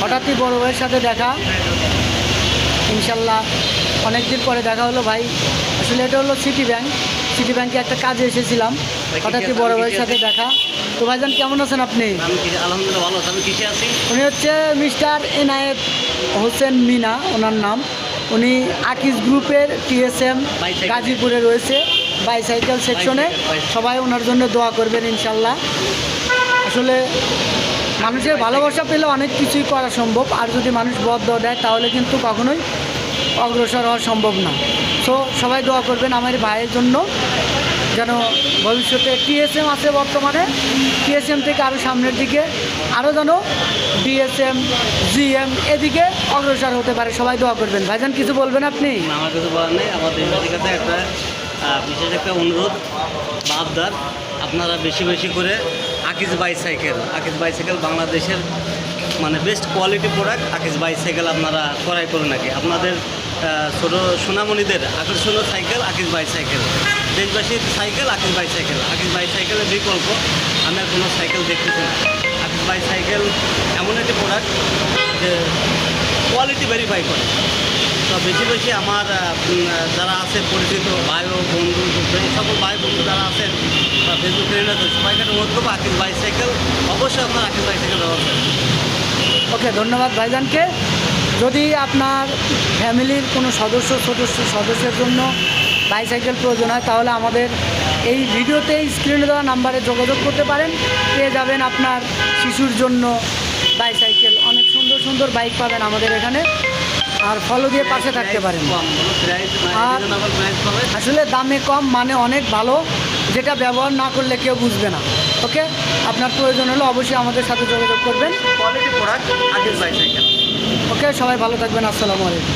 হঠাৎই বড় ভাইয়ের সাথে দেখা, ইনশাল্লাহ অনেক দিন পরে দেখা হলো ভাই। আসলে এটা হলো সিটি ব্যাংকে একটা কাজে এসেছিলাম, হঠাৎই বড় ভাইয়ের সাথে দেখা। তো ভাইজান কেমন আছেন আপনি? আলহামদুলিল্লাহ ভালো আছি। আমি কিসে আছি? উনি হচ্ছে মিস্টার এনায়েত হোসেন মিনা ওনার নাম। উনি আকিজ গ্রুপের টিএসএম গাজীপুরে রয়েছে, বাইসাইকেল সেকশনে। সবাই ওনার জন্য দোয়া করবেন ইনশাল্লাহ। আসলে মানুষের ভালোবাসা পেলে অনেক কিছুই করা সম্ভব, আর যদি মানুষ বদ দেয় তাহলে কিন্তু কখনোই অগ্রসর হওয়া সম্ভব না। সো সবাই দোয়া করবেন আমার ভাইয়ের জন্য, যেন ভবিষ্যতে টিএসএম আছে বর্তমানে, টিএসএম থেকে আরও সামনের দিকে আরও যেন ডিএসএম জিএম এদিকে অগ্রসর হতে পারে। সবাই দোয়া করবেন। ভাইজান কিছু বলবেন আপনি? আমার কিছু বলার নেই। আমাদের কাছে একটা বিশেষ একটা অনুরোধ বা আবদার, আপনারা বেশি বেশি করে আকিজ বাইসাইকেল বাংলাদেশের মানে best quality product Akij bicycle আপনারা ক্রয় করুন নাকি। আপনাদের ছোটো সোনামণিদের আকর্ষণীয় সাইকেল আকিজ বাইসাইকেল, দেশবাসীর সাইকেল আকিজ বাইসাইকেলের বিকল্প আমি আর কোনো সাইকেল দেখতেছি না। আকিজ বাইসাইকেল এমন একটি প্রোডাক্ট যে কোয়ালিটি ভেরিফাই করে। তো বেশি বেশি আমার যারা আছে পরিচিত ভাই ও বন্ধু, এই সকল ভাই বন্ধু যারা আছেন বা ফেসবুক ফ্রেন্ড আছে, সবাইকে অনুরোধ করবো আকিজ বাইসাইকেল অবশ্যই আপনার আকিজ বাইসাইকেল ব্যবহার করেন। ওকে, ধন্যবাদ ভাইজানকে। যদি আপনার ফ্যামিলির কোনো সদস্যের জন্য বাইসাইকেল প্রয়োজন হয় তাহলে আমাদের এই ভিডিওতে স্ক্রিনে দেওয়া নাম্বারে যোগাযোগ করতে পারেন। পেয়ে যাবেন আপনার শিশুর জন্য বাইসাইকেল। অনেক সুন্দর সুন্দর বাইক পাবেন আমাদের এখানে, আর ফলো দিয়ে পাশে থাকতে পারেন। আর আসলে দামে কম মানে অনেক ভালো, যেটা ব্যবহার না করলে কেউ বুঝবে না। ওকে, আপনার প্রয়োজন হলে অবশ্যই আমাদের সাথে যোগাযোগ করবেন। Quality product Akij bicycle. Okay, সবাই ভালো থাকবেন। আসসালামু আলাইকুম।